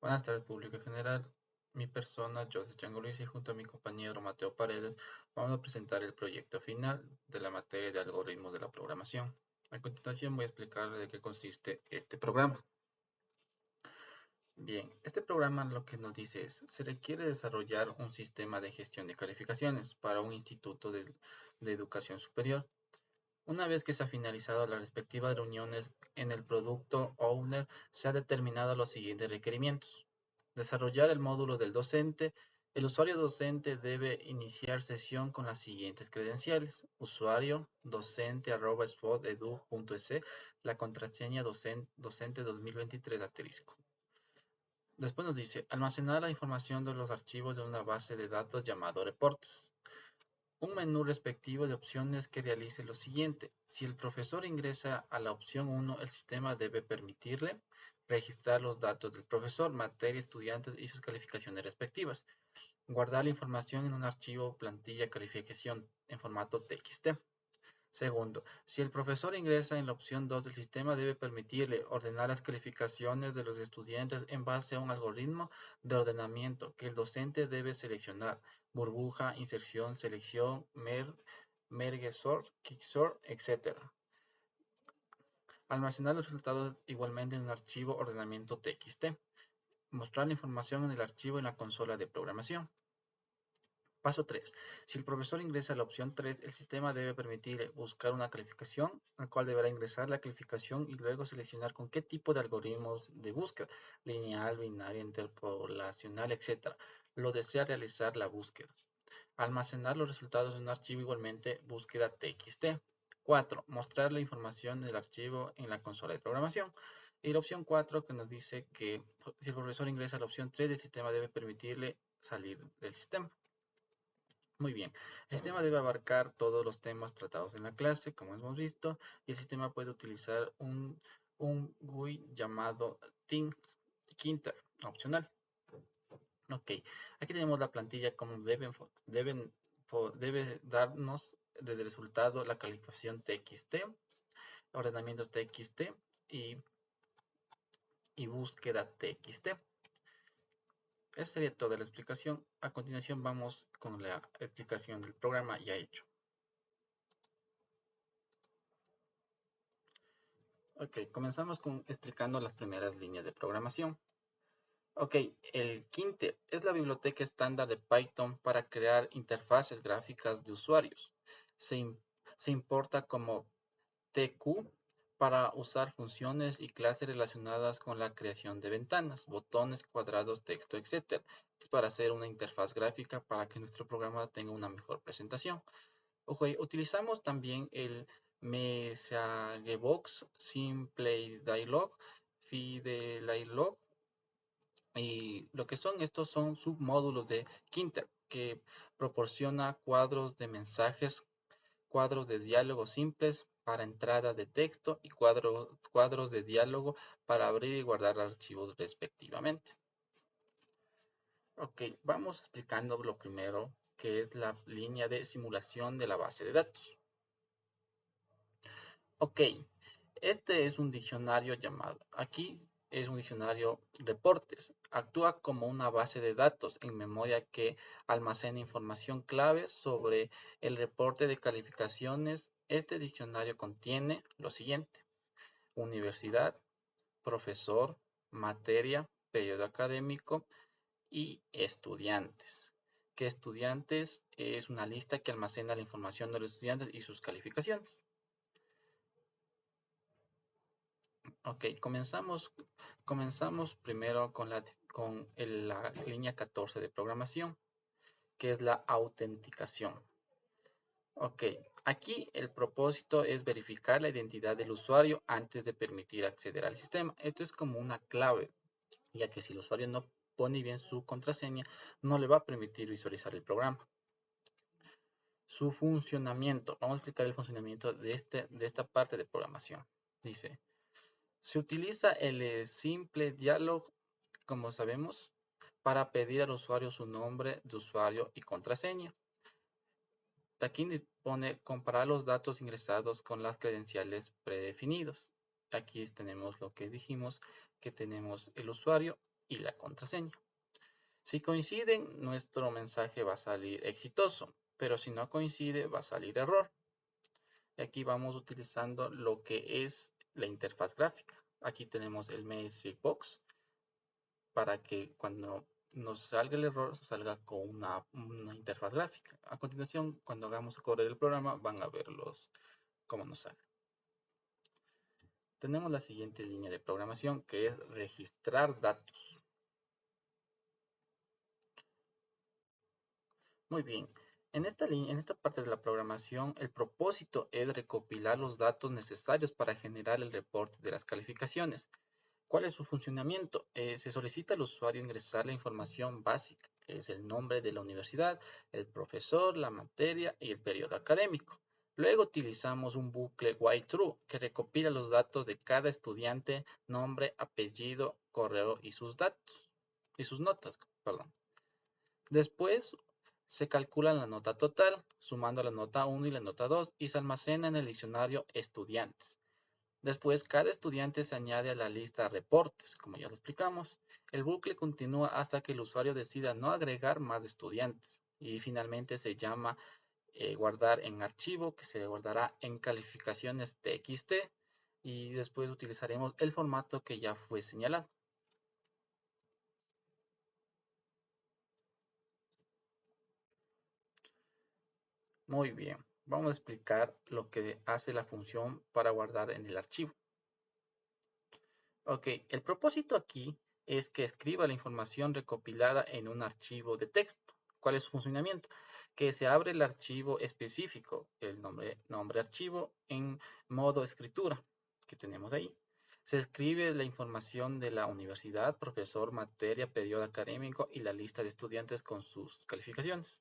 Buenas tardes, público en general. Mi persona, Joseph Chango Luis, y junto a mi compañero Mateo Paredes, vamos a presentar el proyecto final de la materia de algoritmos de la programación. A continuación voy a explicar de qué consiste este programa. Bien, este programa lo que nos dice es, se requiere desarrollar un sistema de gestión de calificaciones para un instituto de educación superior. Una vez que se ha finalizado las respectivas reuniones en el producto owner, se ha determinado los siguientes requerimientos. Desarrollar el módulo del docente. El usuario docente debe iniciar sesión con las siguientes credenciales. Usuario docente@spotedu.es, la contraseña docente 2023 asterisco. Después nos dice, almacenar la información de los archivos de una base de datos llamado reportes. Un menú respectivo de opciones que realice lo siguiente. Si el profesor ingresa a la opción 1, el sistema debe permitirle registrar los datos del profesor, materia, estudiantes y sus calificaciones respectivas. Guardar la información en un archivo plantilla calificación en formato TXT. Segundo, si el profesor ingresa en la opción 2 del sistema, debe permitirle ordenar las calificaciones de los estudiantes en base a un algoritmo de ordenamiento que el docente debe seleccionar: burbuja, inserción, selección, merge sort, quicksort, etc. Almacenar los resultados igualmente en un archivo ordenamiento TXT. Mostrar la información en el archivo en la consola de programación. Paso 3. Si el profesor ingresa a la opción 3, el sistema debe permitirle buscar una calificación, al cual deberá ingresar la calificación y luego seleccionar con qué tipo de algoritmos de búsqueda, lineal, binario, interpolacional, etc. lo desea realizar la búsqueda. Almacenar los resultados en un archivo igualmente búsqueda TXT. 4. Mostrar la información del archivo en la consola de programación. Y la opción 4 que nos dice que si el profesor ingresa a la opción 3, el sistema debe permitirle salir del sistema. Muy bien, el sistema debe abarcar todos los temas tratados en la clase, como hemos visto, y el sistema puede utilizar un GUI llamado Tkinter, opcional. Ok, aquí tenemos la plantilla como debe darnos desde resultado la calificación TXT, ordenamientos TXT y, y búsqueda TXT. Esa sería toda la explicación. A continuación vamos con la explicación del programa ya hecho. Ok, comenzamos explicando las primeras líneas de programación. Ok, el Quinte es la biblioteca estándar de Python para crear interfaces gráficas de usuarios. Se, se importa como TQ para usar funciones y clases relacionadas con la creación de ventanas, botones, cuadrados, texto, etc. Es para hacer una interfaz gráfica para que nuestro programa tenga una mejor presentación. Ojo, utilizamos también el Meshagebox, SimpleDialog, FidelDialog, y lo que son estos son submódulos de Kinter que proporciona cuadros de mensajes, cuadros de diálogo simples para entrada de texto y cuadros de diálogo para abrir y guardar archivos respectivamente. Ok, vamos explicando lo primero, que es la línea de simulación de la base de datos. Ok, este es un diccionario llamado, aquí es un diccionario reportes. Actúa como una base de datos en memoria que almacena información clave sobre el reporte de calificaciones. Este diccionario contiene lo siguiente: universidad, profesor, materia, periodo académico y estudiantes. Que estudiantes es una lista que almacena la información de los estudiantes y sus calificaciones. Ok, comenzamos primero con la línea 14 de programación, que es la autenticación. Ok, aquí el propósito es verificar la identidad del usuario antes de permitir acceder al sistema. Esto es como una clave, ya que si el usuario no pone bien su contraseña, no le va a permitir visualizar el programa. Su funcionamiento. Vamos a explicar el funcionamiento de esta parte de programación. Dice, se utiliza el simple dialog, como sabemos, para pedir al usuario su nombre de usuario y contraseña. Aquí pone comparar los datos ingresados con las credenciales predefinidos. Aquí tenemos lo que dijimos, que tenemos el usuario y la contraseña. Si coinciden, nuestro mensaje va a salir exitoso, pero si no coincide, va a salir error. Y aquí vamos utilizando lo que es la interfaz gráfica. Aquí tenemos el Magic Box para que cuando nos salga el error, salga con una interfaz gráfica. A continuación, cuando hagamos correr el programa, van a verlos cómo nos sale. Tenemos la siguiente línea de programación que es registrar datos. Muy bien. En esta parte de la programación, el propósito es recopilar los datos necesarios para generar el reporte de las calificaciones. ¿Cuál es su funcionamiento? Se solicita al usuario ingresar la información básica, que es el nombre de la universidad, el profesor, la materia y el periodo académico. Luego utilizamos un bucle while-true que recopila los datos de cada estudiante, nombre, apellido, correo y sus datos, y sus notas, perdón. Después se calcula la nota total, sumando la nota 1 y la nota 2 y se almacena en el diccionario estudiantes. Después, cada estudiante se añade a la lista reportes, como ya lo explicamos. El bucle continúa hasta que el usuario decida no agregar más estudiantes. Y finalmente se llama guardar en archivo, que se guardará en calificaciones TXT. Y después utilizaremos el formato que ya fue señalado. Muy bien, vamos a explicar lo que hace la función para guardar en el archivo. Ok, el propósito aquí es que escriba la información recopilada en un archivo de texto. ¿Cuál es su funcionamiento? Que se abre el archivo específico, el nombre archivo, en modo escritura, que tenemos ahí. Se escribe la información de la universidad, profesor, materia, periodo académico y la lista de estudiantes con sus calificaciones.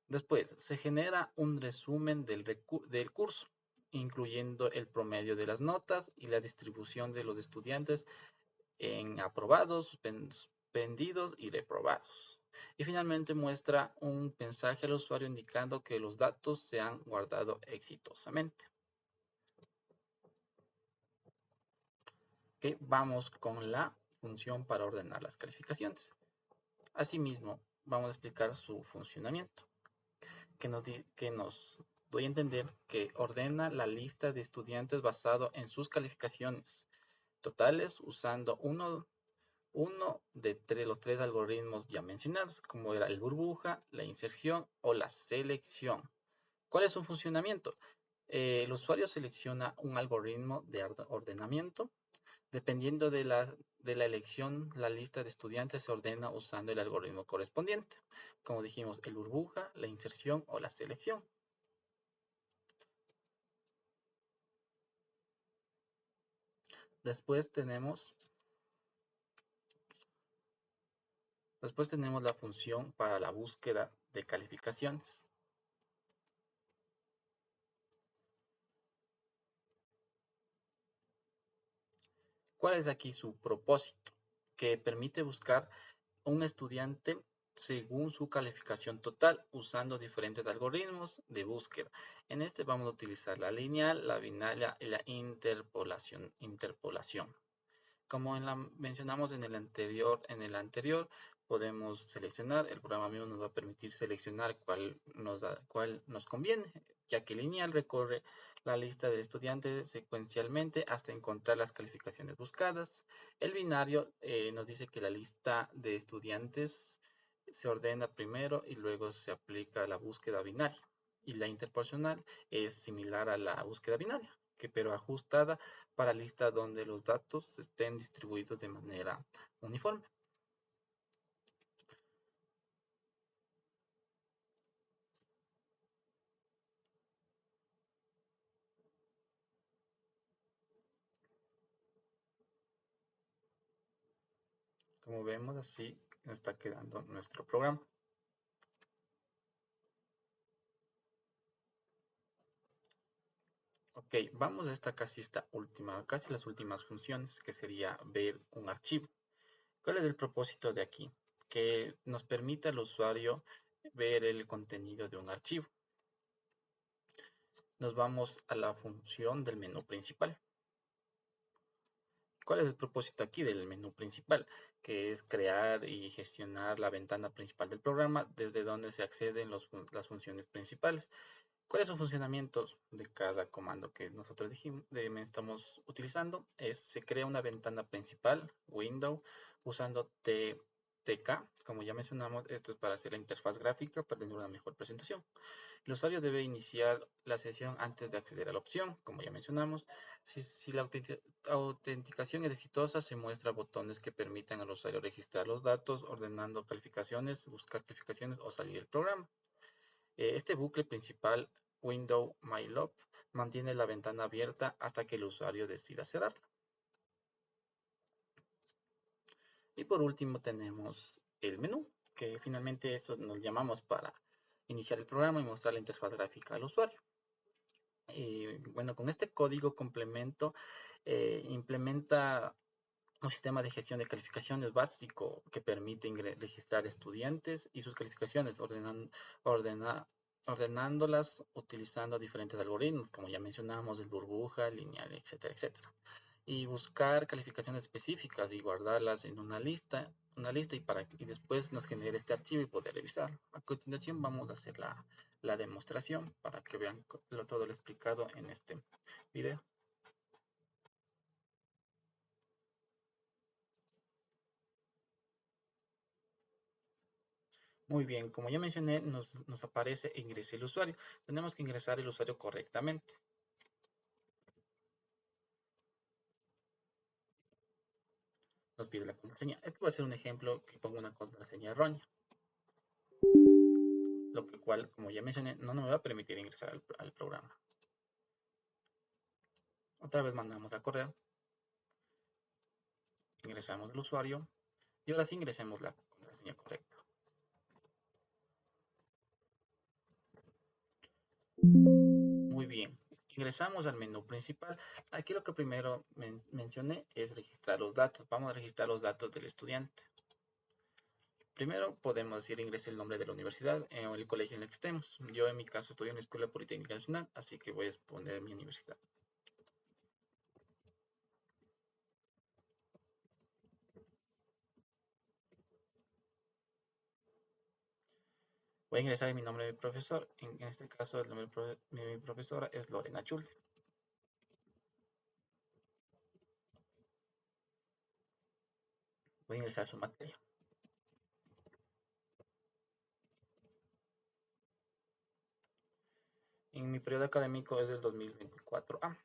Después, se genera un resumen del curso, incluyendo el promedio de las notas y la distribución de los estudiantes en aprobados, suspendidos y reprobados. Y finalmente muestra un mensaje al usuario indicando que los datos se han guardado exitosamente. Ok, vamos con la función para ordenar las calificaciones. Asimismo, vamos a explicar su funcionamiento, que nos doy a entender que ordena la lista de estudiantes basado en sus calificaciones totales usando uno de los tres algoritmos ya mencionados, como era el burbuja, la inserción o la selección. ¿Cuál es su funcionamiento? El usuario selecciona un algoritmo de ordenamiento. Dependiendo de la elección, la lista de estudiantes se ordena usando el algoritmo correspondiente. Como dijimos, el burbuja, la inserción o la selección. Después tenemos la función para la búsqueda de calificaciones. ¿Cuál es aquí su propósito? Que permite buscar un estudiante según su calificación total usando diferentes algoritmos de búsqueda. En este vamos a utilizar la lineal, la binaria y la interpolación. Como mencionamos en el anterior, podemos seleccionar, el programa mismo nos va a permitir seleccionar cuál nos conviene, ya que lineal recorre la lista de estudiantes secuencialmente hasta encontrar las calificaciones buscadas. El binario nos dice que la lista de estudiantes se ordena primero y luego se aplica la búsqueda binaria. Y la interporcional es similar a la búsqueda binaria, pero ajustada para listas donde los datos estén distribuidos de manera uniforme. Como vemos, así está quedando nuestro programa. Ok, vamos a casi las últimas funciones, que sería ver un archivo. ¿Cuál es el propósito de aquí? Que nos permita al usuario ver el contenido de un archivo. Nos vamos a la función del menú principal. ¿Cuál es el propósito aquí del menú principal? Que es crear y gestionar la ventana principal del programa desde donde se acceden las funciones principales. ¿Cuáles son los funcionamientos de cada comando que nosotros estamos utilizando? Se crea una ventana principal, window, usando TK. Como ya mencionamos, esto es para hacer la interfaz gráfica, para tener una mejor presentación. El usuario debe iniciar la sesión antes de acceder a la opción, como ya mencionamos. Si la autenticación es exitosa, se muestra botones que permitan al usuario registrar los datos, ordenando calificaciones, buscar calificaciones o salir del programa. Este bucle principal, Window MyLab, mantiene la ventana abierta hasta que el usuario decida cerrarla. Y por último tenemos el menú, que finalmente esto nos llamamos para iniciar el programa y mostrar la interfaz gráfica al usuario. Bueno, con este código complemento implementa un sistema de gestión de calificaciones básico que permite registrar estudiantes y sus calificaciones, ordenándolas utilizando diferentes algoritmos, como ya mencionamos, el burbuja, lineal, etcétera, etcétera. Y buscar calificaciones específicas y guardarlas en una lista y después nos genere este archivo y poder revisarlo. A continuación vamos a hacer la demostración para que vean todo lo explicado en este video. Muy bien, como ya mencioné, nos aparece ingrese el usuario. Tenemos que ingresar el usuario correctamente. Nos pide la contraseña. Esto va a ser un ejemplo que pongo una contraseña errónea, lo que cual, como ya mencioné, no nos va a permitir ingresar al programa. Otra vez mandamos a correo, ingresamos el usuario y ahora sí ingresemos la contraseña correcta. Muy bien, ingresamos al menú principal. Aquí lo que primero mencioné es registrar los datos. Vamos a registrar los datos del estudiante. Primero podemos decir ingrese el nombre de la universidad o el colegio en el que estemos. Yo en mi caso estoy en la Escuela Politécnica Nacional, así que voy a poner mi universidad. Voy a ingresar mi nombre de mi profesor. En este caso el nombre de mi profesora es Lorena Chul. Voy a ingresar su materia. En mi periodo académico es del 2024A.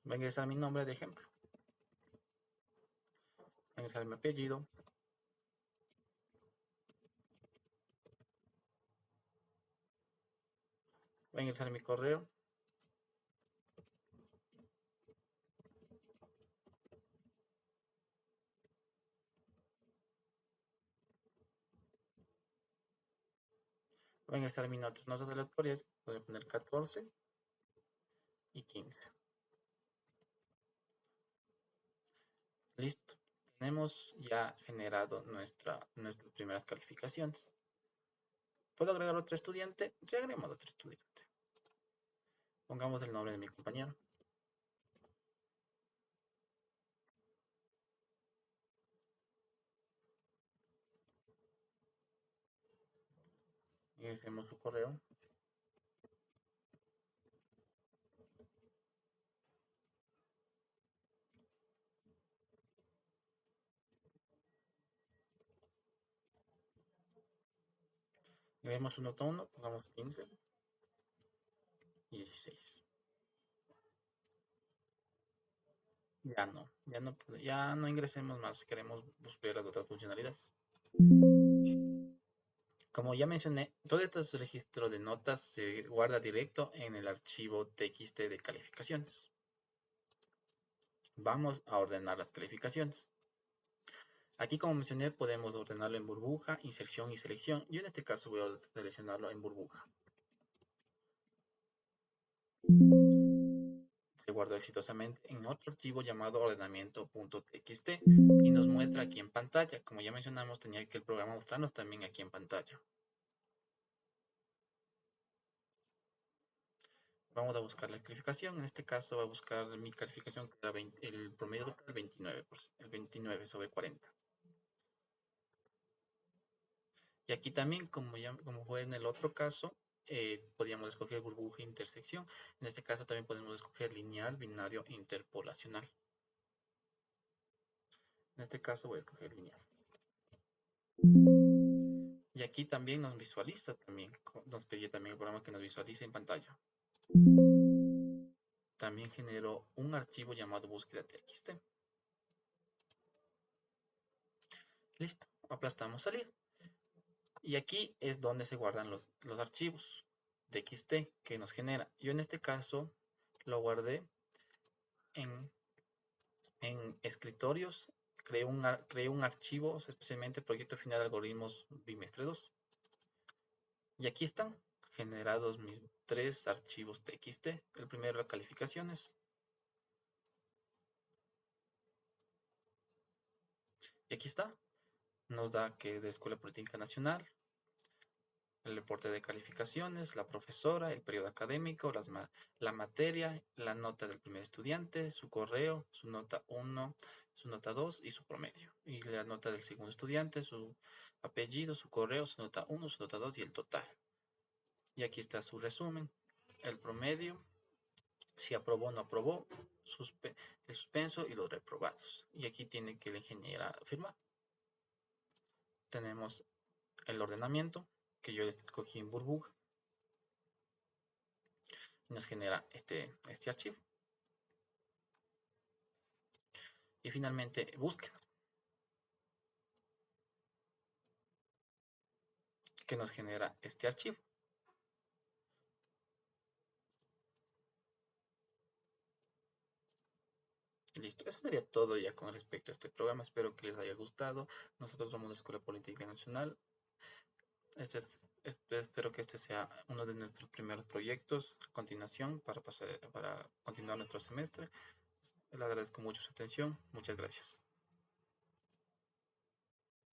Voy a ingresar mi nombre de ejemplo. Voy a ingresar mi apellido. Voy a ingresar mi correo. Voy a ingresar mis notas aleatorias. Voy a poner 14 y 15. Listo. Tenemos ya generado nuestras primeras calificaciones. ¿Puedo agregar otro estudiante? Ya agregamos otro estudiante. Pongamos el nombre de mi compañero. Ingresemos su correo. Agreguemos su nota 1, pongamos 15 y 16. Ya no ingresemos más. Queremos buscar las otras funcionalidades. Como ya mencioné, todo este registro de notas se guarda directo en el archivo txt de calificaciones. Vamos a ordenar las calificaciones. Aquí, como mencioné, podemos ordenarlo en burbuja, inserción y selección. Yo en este caso voy a seleccionarlo en burbuja. Se guardó exitosamente en otro archivo llamado ordenamiento.txt y nos muestra aquí en pantalla. Como ya mencionamos, tenía que el programa mostrarnos también aquí en pantalla. Vamos a buscar la calificación. En este caso voy a buscar mi calificación, que era el promedio total 29, el 29 sobre 40. Y aquí también, como fue en el otro caso, podíamos escoger burbuja e intersección. En este caso también podemos escoger lineal, binario e interpolacional. En este caso voy a escoger lineal. Y aquí también nos visualiza, nos pedía también el programa que nos visualice en pantalla. También generó un archivo llamado búsqueda txt. Listo, aplastamos salir. Y aquí es donde se guardan los archivos txt que nos genera. Yo en este caso lo guardé en escritorios. Creé un archivo, especialmente proyecto final algoritmos bimestre 2. Y aquí están generados mis 3 archivos txt. El primero, calificaciones. Y aquí está. Nos da que de Escuela Politécnica Nacional, el reporte de calificaciones, la profesora, el periodo académico, la materia, la nota del primer estudiante, su correo, su nota 1, su nota 2 y su promedio. Y la nota del segundo estudiante, su apellido, su correo, su nota 1, su nota 2 y el total. Y aquí está su resumen, el promedio, si aprobó o no aprobó, el suspenso y los reprobados. Y aquí tiene que la ingeniera firmar. Tenemos el ordenamiento, que yo escogí en burbuja. Y nos genera este archivo. Y finalmente, búsqueda, que nos genera este archivo. Listo, eso sería todo ya con respecto a este programa. Espero que les haya gustado. Nosotros somos la Escuela Politécnica Nacional. Espero que este sea uno de nuestros primeros proyectos a continuación para continuar nuestro semestre. Les agradezco mucho su atención. Muchas gracias.